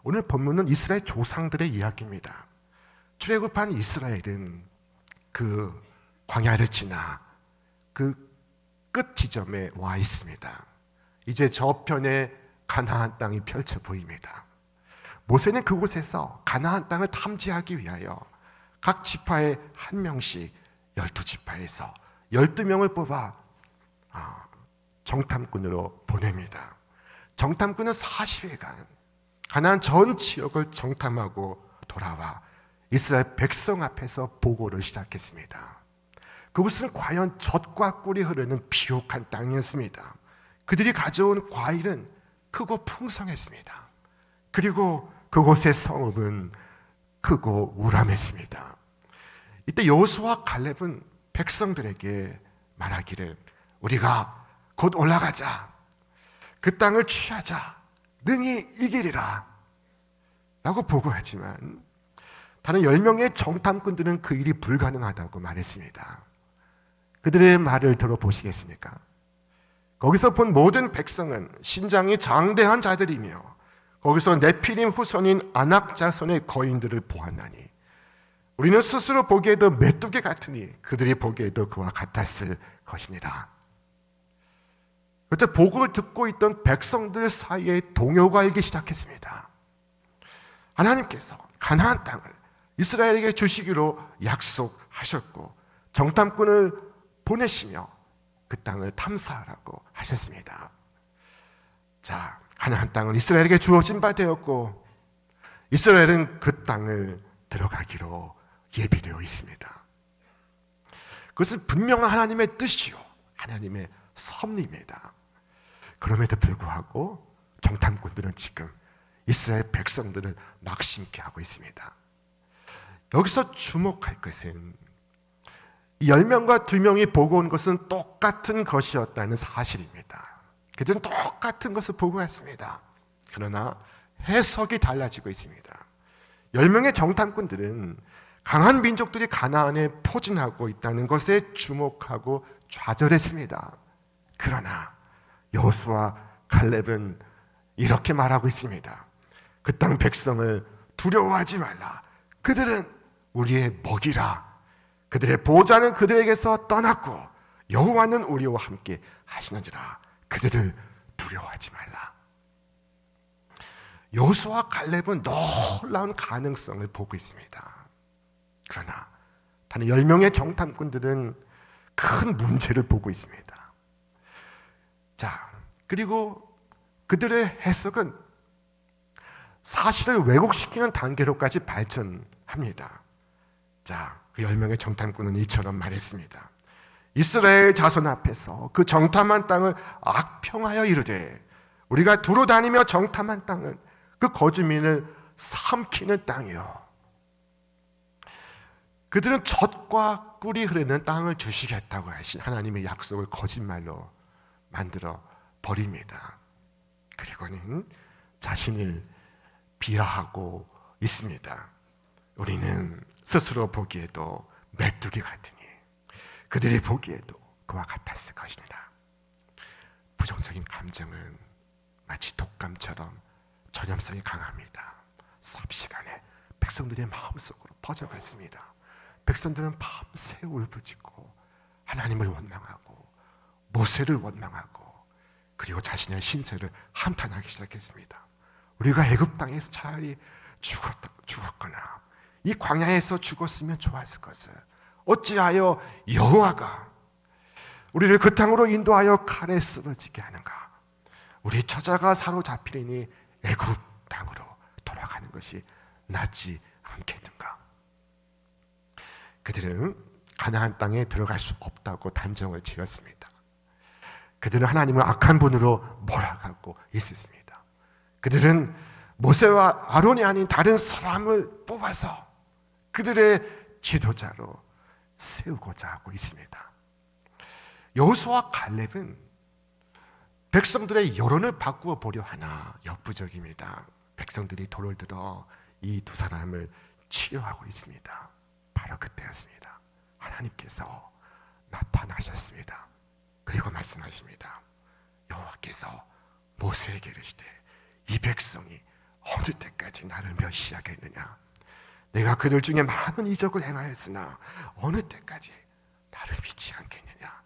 오늘 본문은 이스라엘 조상들의 이야기입니다. 출애굽한 이스라엘은 그 광야를 지나 그 끝 지점에 와 있습니다. 이제 저편에 가나안 땅이 펼쳐 보입니다. 모세는 그곳에서 가나안 땅을 탐지하기 위하여 각 지파에 한 명씩 12지파에서 12명을 뽑아 정탐꾼으로 보냅니다. 정탐꾼은 40일간 가나안 전 지역을 정탐하고 돌아와 이스라엘 백성 앞에서 보고를 시작했습니다. 그곳은 과연 젖과 꿀이 흐르는 비옥한 땅이었습니다. 그들이 가져온 과일은 크고 풍성했습니다. 그리고 그곳의 성읍은 크고 우람했습니다. 이때 여호수아와 갈렙은 백성들에게 말하기를 우리가 곧 올라가자, 그 땅을 취하자, 능히 이기리라 라고 보고하지만 다른 10명의 정탐꾼들은 그 일이 불가능하다고 말했습니다. 그들의 말을 들어보시겠습니까? 거기서 본 모든 백성은 신장이 장대한 자들이며 거기서 네피림 후손인 아낙 자손의 거인들을 보았나니 우리는 스스로 보기에도 메뚜기 같으니 그들이 보기에도 그와 같았을 것이니라. 그때 보고를 듣고 있던 백성들 사이에 동요가 일기 시작했습니다. 하나님께서 가나안 땅을 이스라엘에게 주시기로 약속하셨고 정탐꾼을 보내시며 그 땅을 탐사하라고 하셨습니다. 자, 가나안 땅은 이스라엘에게 주어진 바 되었고 이스라엘은 그 땅을 들어가기로 예비되어 있습니다. 그것은 분명한 하나님의 뜻이요 하나님의 섭리입니다. 그럼에도 불구하고 정탐꾼들은 지금 이스라엘 백성들을 낙심케 하고 있습니다. 여기서 주목할 것은 10명과 2명이 보고 온 것은 똑같은 것이었다는 사실입니다. 그들은 똑같은 것을 보고했습니다. 그러나 해석이 달라지고 있습니다. 10명의 정탐꾼들은 강한 민족들이 가나안에 포진하고 있다는 것에 주목하고 좌절했습니다. 그러나 여호수아 갈렙은 이렇게 말하고 있습니다. 그 땅 백성을 두려워하지 말라. 그들은 우리의 먹이라. 그들의 보호자는 그들에게서 떠났고 여호와는 우리와 함께 하시느니라. 그들을 두려워하지 말라. 여호수아와 갈렙은 놀라운 가능성을 보고 있습니다. 그러나 다른 10명의 정탐꾼들은 큰 문제를 보고 있습니다. 자, 그리고 그들의 해석은 사실을 왜곡시키는 단계로까지 발전합니다. 자, 그 10명의 정탐꾼은 이처럼 말했습니다. 이스라엘 자손 앞에서 그 정탐한 땅을 악평하여 이르되 우리가 두루 다니며 정탐한 땅은 그 거주민을 삼키는 땅이요. 그들은 젖과 꿀이 흐르는 땅을 주시겠다고 하신 하나님의 약속을 거짓말로 만들어 버립니다. 그리고는 자신을 비하하고 있습니다. 우리는 스스로 보기에도 메뚜기 같으니 그들이 보기에도 그와 같았을 것입니다. 부정적인 감정은 마치 독감처럼 전염성이 강합니다. 삽시간에 백성들의 마음속으로 퍼져갔습니다. 백성들은 밤새 울부짖고 하나님을 원망하고 모세를 원망하고 그리고 자신의 신세를 한탄하기 시작했습니다. 우리가 애굽 땅에서 차라리 죽었거나 이 광야에서 죽었으면 좋았을 것을 어찌하여 여호와가 우리를 그 땅으로 인도하여 칼에 쓰러지게 하는가? 우리 처자가 사로잡히리니 애굽 땅으로 돌아가는 것이 낫지 않겠는가? 그들은 가나안 땅에 들어갈 수 없다고 단정을 지었습니다. 그들은 하나님을 악한 분으로 몰아가고 있었습니다. 그들은 모세와 아론이 아닌 다른 사람을 뽑아서 그들의 지도자로 세우고자 하고 있습니다. 여호수아와 갈렙은 백성들의 여론을 바꾸어 보려 하나 역부족입니다. 백성들이 돌을 들어 이 두 사람을 치료하고 있습니다. 바로 그때였습니다. 하나님께서 나타나셨습니다. 그리고 말씀하십니다. 여호와께서 모세에게 이르시되 이 백성이 어느 때까지 나를 멸시하겠느냐? 내가 그들 중에 많은 이적을 행하였으나 어느 때까지 나를 믿지 않겠느냐?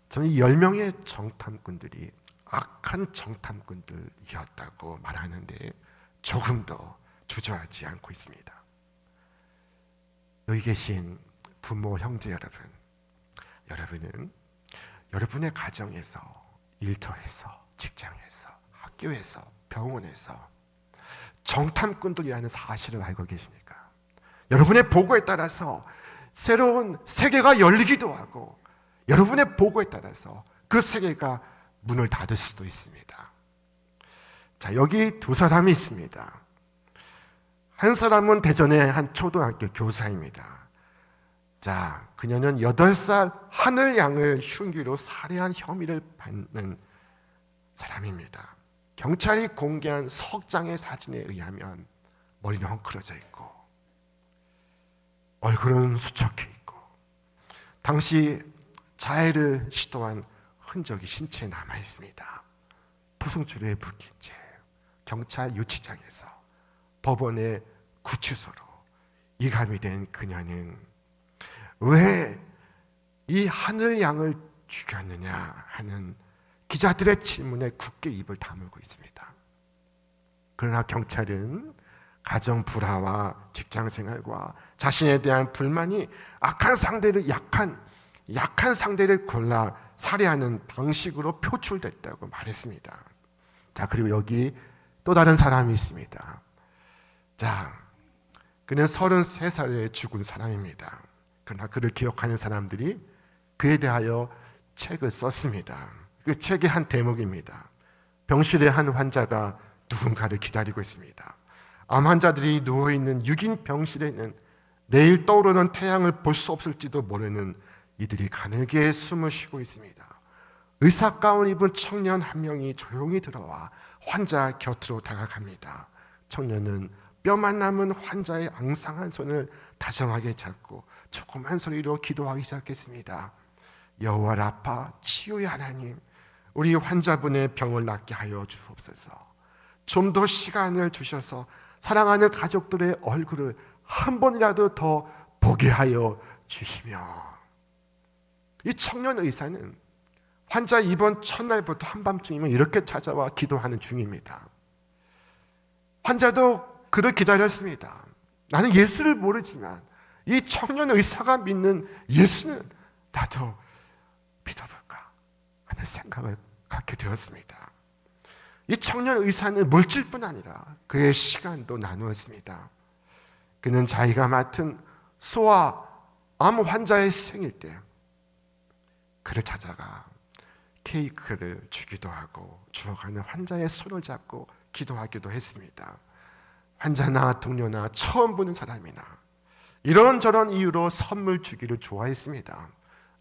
저는 이 10명의 정탐꾼들이 악한 정탐꾼들이었다고 말하는데 조금도 주저하지 않고 있습니다. 여기 계신 부모, 형제 여러분, 여러분은 여러분의 가정에서, 일터에서, 직장에서, 학교에서, 병원에서 정탐꾼들이라는 사실을 알고 계십니까? 여러분의 보고에 따라서 새로운 세계가 열리기도 하고 여러분의 보고에 따라서 그 세계가 문을 닫을 수도 있습니다. 자, 여기 두 사람이 있습니다. 한 사람은 대전의 한 초등학교 교사입니다. 자, 그녀는 8살 하늘 양을 흉기로 살해한 혐의를 받는 사람입니다. 경찰이 공개한 석장의 사진에 의하면 머리는 헝클어져 있고 얼굴은 수척해 있고 당시 자해를 시도한 흔적이 신체에 남아 있습니다. 부승줄에 묶인 채 경찰 유치장에서 법원의 구치소로 이감이 된 그녀는 왜 이 하늘 양을 죽였느냐 하는 기자들의 질문에 굳게 입을 다물고 있습니다. 그러나 경찰은 가정 불화와 직장 생활과 자신에 대한 불만이 약한 상대를 골라 살해하는 방식으로 표출됐다고 말했습니다. 자, 그리고 여기 또 다른 사람이 있습니다. 자, 그는 33살에 죽은 사람입니다. 그러나 그를 기억하는 사람들이 그에 대하여 책을 썼습니다. 그 책의 한 대목입니다. 병실의 한 환자가 누군가를 기다리고 있습니다. 암 환자들이 누워있는 6인 병실에는 내일 떠오르는 태양을 볼 수 없을지도 모르는 이들이 가늘게 숨을 쉬고 있습니다. 의사 가운 입은 청년 한 명이 조용히 들어와 환자 곁으로 다가갑니다. 청년은 뼈만 남은 환자의 앙상한 손을 다정하게 잡고 조그만 소리로 기도하기 시작했습니다. 여호와 라파 치유의 하나님, 우리 환자분의 병을 낫게 하여 주옵소서. 좀 더 시간을 주셔서 사랑하는 가족들의 얼굴을 한 번이라도 더 보게 하여 주시며, 이 청년 의사는 환자 입원 첫날부터 한밤중이면 이렇게 찾아와 기도하는 중입니다. 환자도 그를 기다렸습니다. 나는 예수를 모르지만 이 청년 의사가 믿는 예수는 나도 믿어볼까 하는 생각을 갖게 되었습니다. 이 청년 의사는 물질뿐 아니라 그의 시간도 나누었습니다. 그는 자기가 맡은 소아 암 환자의 생일 때 그를 찾아가 케이크를 주기도 하고 죽어가는 환자의 손을 잡고 기도하기도 했습니다. 환자나 동료나 처음 보는 사람이나 이런저런 이유로 선물 주기를 좋아했습니다.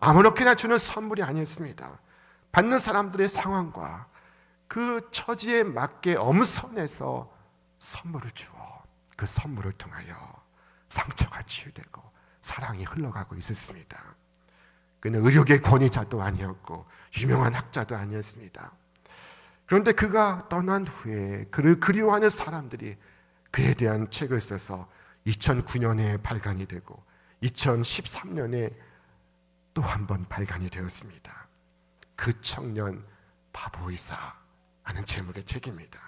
아무렇게나 주는 선물이 아니었습니다. 받는 사람들의 상황과 그 처지에 맞게 엄선해서 선물을 주어 그 선물을 통하여 상처가 치유되고 사랑이 흘러가고 있었습니다. 그는 의료계 권위자도 아니었고 유명한 학자도 아니었습니다. 그런데 그가 떠난 후에 그를 그리워하는 사람들이 그에 대한 책을 써서 2009년에 발간이 되고 2013년에 또 한 번 발간이 되었습니다. 그 청년 바보이사 하는 제목의 책입니다.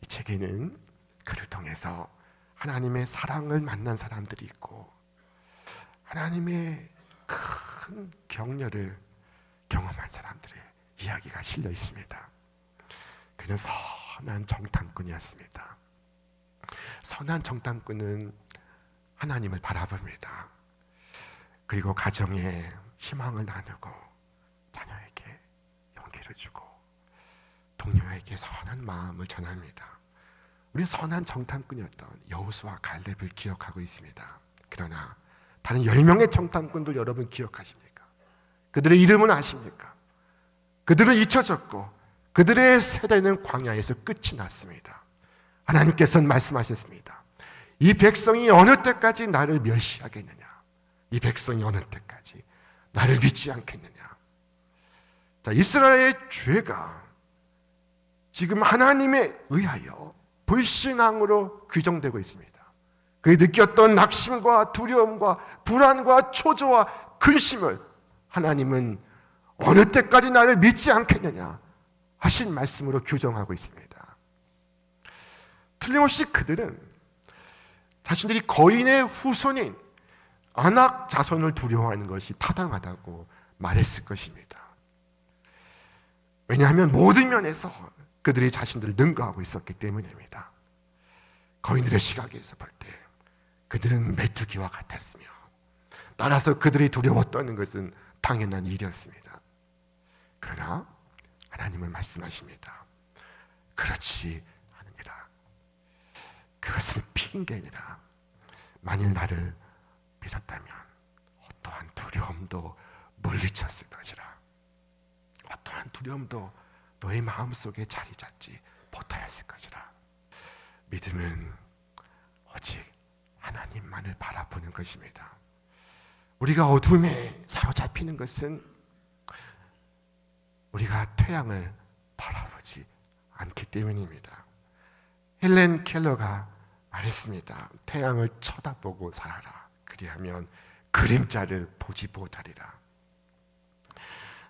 이 책에는 그를 통해서 하나님의 사랑을 만난 사람들이 있고 하나님의 큰 격려를 경험한 사람들의 이야기가 실려 있습니다. 그는 선한 정탐꾼이었습니다. 선한 정탐꾼은 하나님을 바라봅니다. 그리고 가정에 희망을 나누고 자녀에게 용기를 주고 동료에게 선한 마음을 전합니다. 우리는 선한 정탐꾼이었던 여호수아 갈렙을 기억하고 있습니다. 그러나 다른 10명의 정탐꾼들 여러분 기억하십니까? 그들의 이름은 아십니까? 그들은 잊혀졌고 그들의 세대는 광야에서 끝이 났습니다. 하나님께서는 말씀하셨습니다. 이 백성이 어느 때까지 나를 멸시하겠느냐? 이 백성이 어느 때까지 나를 믿지 않겠느냐? 자, 이스라엘의 죄가 지금 하나님에 의하여 불신앙으로 규정되고 있습니다. 그의 느꼈던 낙심과 두려움과 불안과 초조와 근심을 하나님은 어느 때까지 나를 믿지 않겠느냐 하신 말씀으로 규정하고 있습니다. 틀림없이 그들은 자신들이 거인의 후손인 아낙 자손을 두려워하는 것이 타당하다고 말했을 것입니다. 왜냐하면 모든 면에서 그들이 자신들을 능가하고 있었기 때문입니다. 거인들의 시각에서 볼 때 그들은 메뚜기와 같았으며 따라서 그들이 두려웠다는 것은 당연한 일이었습니다. 그러나 하나님은 말씀하십니다. 그렇지 않으니라. 그것은 핑계니라. 만일 나를 믿었다면 어떠한 두려움도 물리쳤을 것이라. 어떠한 두려움도 너의 마음속에 자리 잡지 못하였을 것이라. 믿음은 오직 하나님만을 바라보는 것입니다. 우리가 어둠에 사로잡히는 것은 우리가 태양을 바라보지 않기 때문입니다. 헬렌 켈러가 말했습니다. 태양을 쳐다보고 살아라. 그리하면 그림자를 보지 못하리라.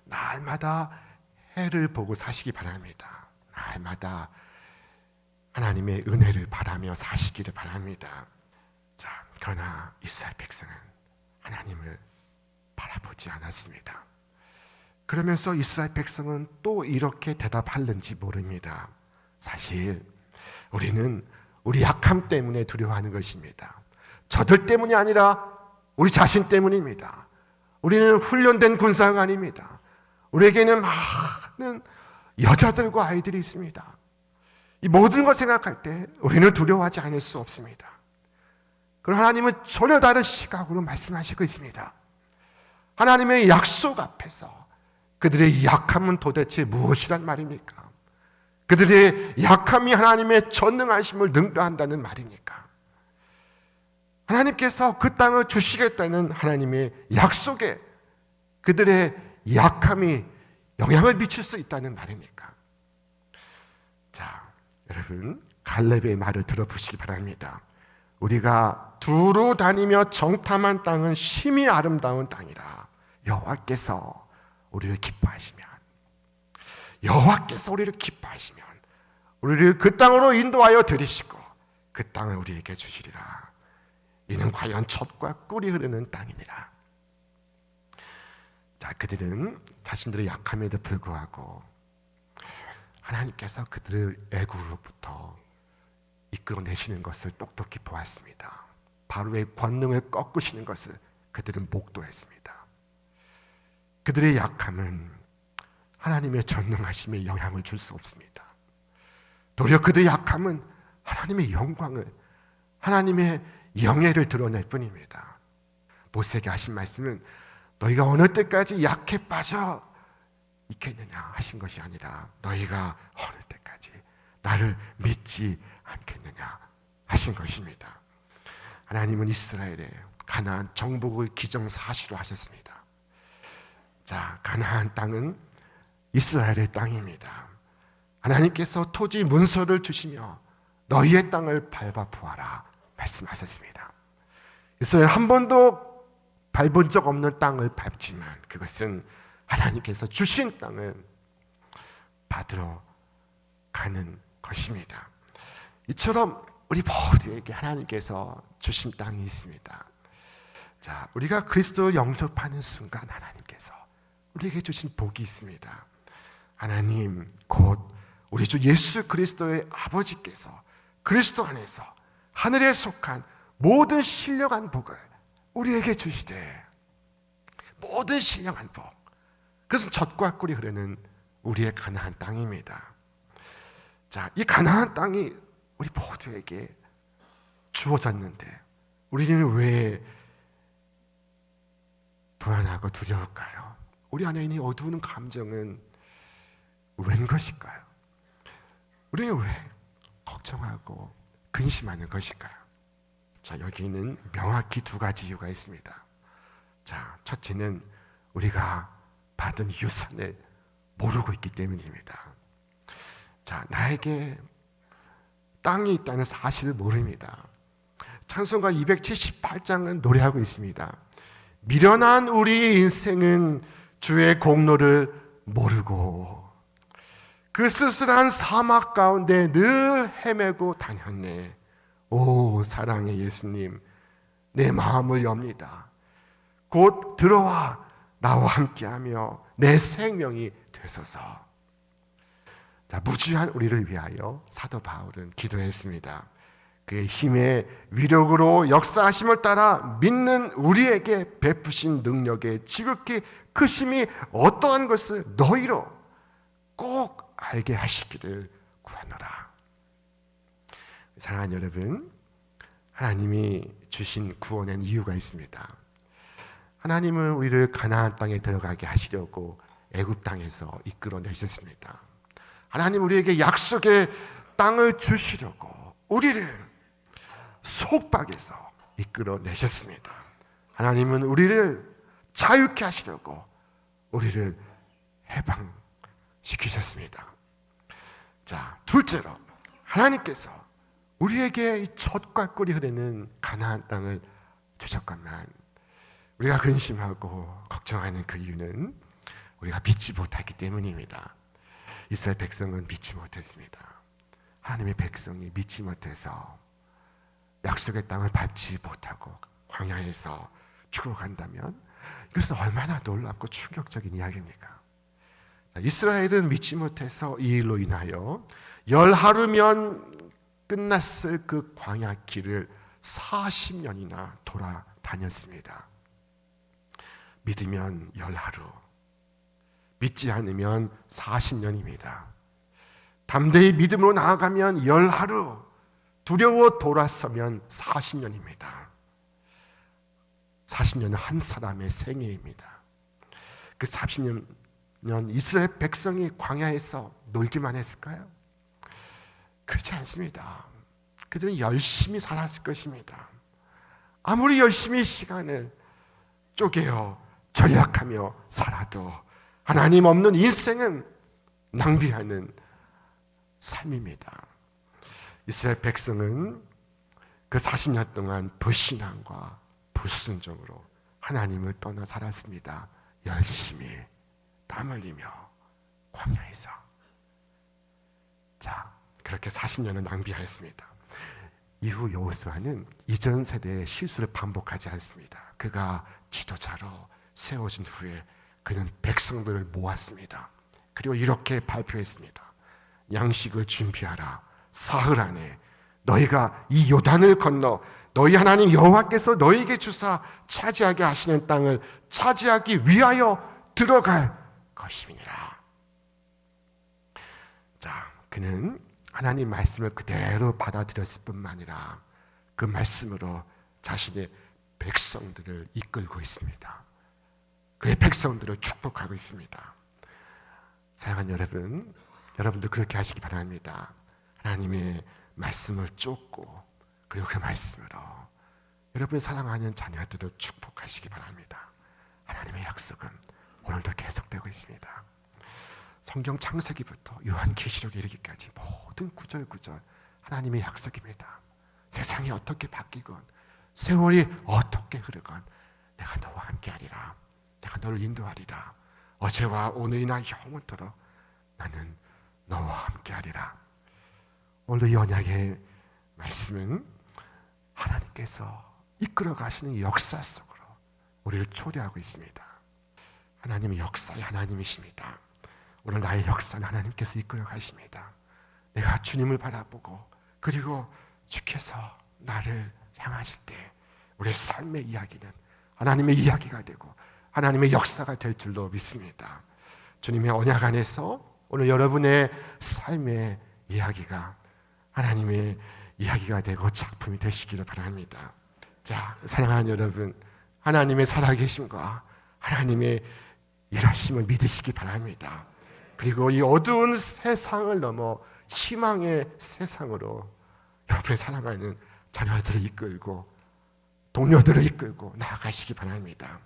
날마다 해를 보고 사시기 바랍니다. 날마다 하나님의 은혜를 바라며 사시기를 바랍니다. 자, 그러나 이스라엘 백성은 하나님을 바라보지 않았습니다. 그러면서 이스라엘 백성은 또 이렇게 대답하는지 모릅니다. 사실 우리는 우리 약함 때문에 두려워하는 것입니다. 저들 때문이 아니라 우리 자신 때문입니다. 우리는 훈련된 군사가 아닙니다. 우리에게는 많은 여자들과 아이들이 있습니다. 이 모든 걸 생각할 때 우리는 두려워하지 않을 수 없습니다. 그러나 하나님은 전혀 다른 시각으로 말씀하시고 있습니다. 하나님의 약속 앞에서 그들의 약함은 도대체 무엇이란 말입니까? 그들의 약함이 하나님의 전능하심을 능가한다는 말입니까? 하나님께서 그 땅을 주시겠다는 하나님의 약속에 그들의 약함이 영향을 미칠 수 있다는 말입니까? 자, 여러분 갈렙의 말을 들어보시기 바랍니다. 우리가 두루 다니며 정탐한 땅은 심히 아름다운 땅이라. 여호와께서 우리를 기뻐하시면, 여호와께서 우리를 기뻐하시면 우리를 그 땅으로 인도하여 들이시고 그 땅을 우리에게 주시리라. 이는 과연 젖과 꿀이 흐르는 땅이니라. 자, 그들은 자신들의 약함에도 불구하고 하나님께서 그들을 애굽으로부터 이끌어내시는 것을 똑똑히 보았습니다. 바로의 권능을 꺾으시는 것을 그들은 목도했습니다. 그들의 약함은 하나님의 전능하심에 영향을 줄 수 없습니다. 도리어 그들의 약함은 하나님의 영광을, 하나님의 영예를 드러낼 뿐입니다. 모세에게 하신 말씀은 너희가 어느 때까지 약해 빠져 있겠느냐 하신 것이 아니라 너희가 어느 때까지 나를 믿지 않겠느냐 하신 것입니다. 하나님은 이스라엘의 가나안 정복을 기정사실로 하셨습니다. 자, 가나안 땅은 이스라엘의 땅입니다. 하나님께서 토지 문서를 주시며 너희의 땅을 밟아 보아라 말씀하셨습니다. 이스라엘 한 번도 밟은 적 없는 땅을 밟지만 그것은 하나님께서 주신 땅을 받으러 가는 것입니다. 이처럼 우리 모두에게 하나님께서 주신 땅이 있습니다. 자, 우리가 그리스도를 영접하는 순간 하나님께서 우리에게 주신 복이 있습니다. 하나님 곧 우리 주 예수 그리스도의 아버지께서 그리스도 안에서 하늘에 속한 모든 신령한 복을 우리에게 주시되, 모든 신령한 복, 그것은 젖과 꿀이 흐르는 우리의 가나안 땅입니다. 자, 이 가나안 땅이 우리 모두에게 주어졌는데 우리는 왜 불안하고 두려울까요? 우리 안에 있는 어두운 감정은 웬 것일까요? 우리는 왜 걱정하고 근심하는 것일까요? 자, 여기는 명확히 두 가지 이유가 있습니다. 자, 첫째는 우리가 받은 유산을 모르고 있기 때문입니다. 자, 나에게 땅이 있다는 사실을 모릅니다. 찬송가 278장은 노래하고 있습니다. 미련한 우리 인생은 주의 공로를 모르고 그 쓸쓸한 사막 가운데 늘 헤매고 다녔네. 오, 사랑의 예수님, 내 마음을 엽니다. 곧 들어와 나와 함께하며 내 생명이 되소서. 자, 무지한 우리를 위하여 사도 바울은 기도했습니다. 그의 힘의 위력으로 역사하심을 따라 믿는 우리에게 베푸신 능력의 지극히 크심이 어떠한 것을 너희로 꼭 알게 하시기를 구하노라. 사랑하는 여러분, 하나님이 주신 구원엔 이유가 있습니다. 하나님은 우리를 가나안 땅에 들어가게 하시려고 애굽 땅에서 이끌어내셨습니다. 하나님 우리에게 약속의 땅을 주시려고 우리를 속박에서 이끌어내셨습니다. 하나님은 우리를 자유케 하시려고 우리를 해방시키셨습니다. 자, 둘째로 하나님께서 우리에게 이 젖과 꿀이 흐르는 가나안 땅을 주셨건만 우리가 근심하고 걱정하는 그 이유는 우리가 믿지 못했기 때문입니다. 이스라엘 백성은 믿지 못했습니다. 하나님의 백성이 믿지 못해서 약속의 땅을 밟지 못하고 광야에서 죽어간다면 이것은 얼마나 놀랍고 충격적인 이야기입니까? 자, 이스라엘은 믿지 못해서 이 일로 인하여 10하루면 끝났을 그 광야 길을 40년이나 돌아다녔습니다. 믿으면 10하루, 믿지 않으면 40년입니다. 담대히 믿음으로 나아가면 10하루, 두려워 돌아서면 40년입니다. 40년은 한 사람의 생애입니다. 그 40년 이스라엘 백성이 광야에서 놀기만 했을까요? 그렇지 않습니다. 그들은 열심히 살았을 것입니다. 아무리 열심히 시간을 쪼개어 전략하며 살아도 하나님 없는 인생은 낭비하는 삶입니다. 이스라엘 백성은 그 40년 동안 불신앙과 불순종으로 하나님을 떠나 살았습니다. 열심히 땀 흘리며 광야에서. 자, 그렇게 40년을 낭비하였습니다. 이후 여호수아는 이전 세대의 실수를 반복하지 않습니다. 그가 지도자로 세워진 후에 그는 백성들을 모았습니다. 그리고 이렇게 발표했습니다. 양식을 준비하라. 사흘 안에 너희가 이 요단을 건너 너희 하나님 여호와께서 너희에게 주사 차지하게 하시는 땅을 차지하기 위하여 들어갈 것임이니라. 자, 그는 하나님 말씀을 그대로 받아들였을 뿐만 아니라 그 말씀으로 자신의 백성들을 이끌고 있습니다. 그의 백성들을 축복하고 있습니다. 사랑하는 여러분, 여러분도 그렇게 하시기 바랍니다. 하나님의 말씀을 쫓고 그리고 그 말씀으로 여러분이 사랑하는 자녀들을 축복하시기 바랍니다. 하나님의 약속은 오늘도 계속되고 있습니다. 성경 창세기부터 요한계시록에 이르기까지 모든 구절구절 하나님의 약속입니다. 세상이 어떻게 바뀌건 세월이 어떻게 흐르건 내가 너와 함께하리라. 내가 너를 인도하리라. 어제와 오늘이나 영원토록 나는 너와 함께하리라. 오늘 이 언약의 말씀은 하나님께서 이끌어 가시는 역사 속으로 우리를 초대하고 있습니다. 하나님의 역사의 하나님이십니다. 오늘 나의 역사는 하나님께서 이끌어 가십니다. 내가 주님을 바라보고 그리고 주께서 나를 향하실 때 우리의 삶의 이야기는 하나님의 이야기가 되고 하나님의 역사가 될 줄로 믿습니다. 주님의 언약 안에서 오늘 여러분의 삶의 이야기가 하나님의 이야기가 되고 작품이 되시기를 바랍니다. 자, 사랑하는 여러분, 하나님의 살아계심과 하나님의 일하심을 믿으시기 바랍니다. 그리고 이 어두운 세상을 넘어 희망의 세상으로 여러분의 사랑하는 자녀들을 이끌고 동료들을 이끌고 나아가시기 바랍니다.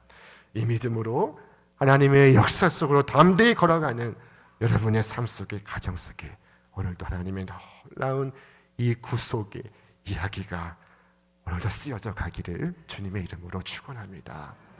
이 믿음으로 하나님의 역사 속으로 담대히 걸어가는 여러분의 삶 속에 가정 속에 오늘도 하나님의 놀라운 이 구속의 이야기가 오늘도 쓰여져 가기를 주님의 이름으로 축원합니다.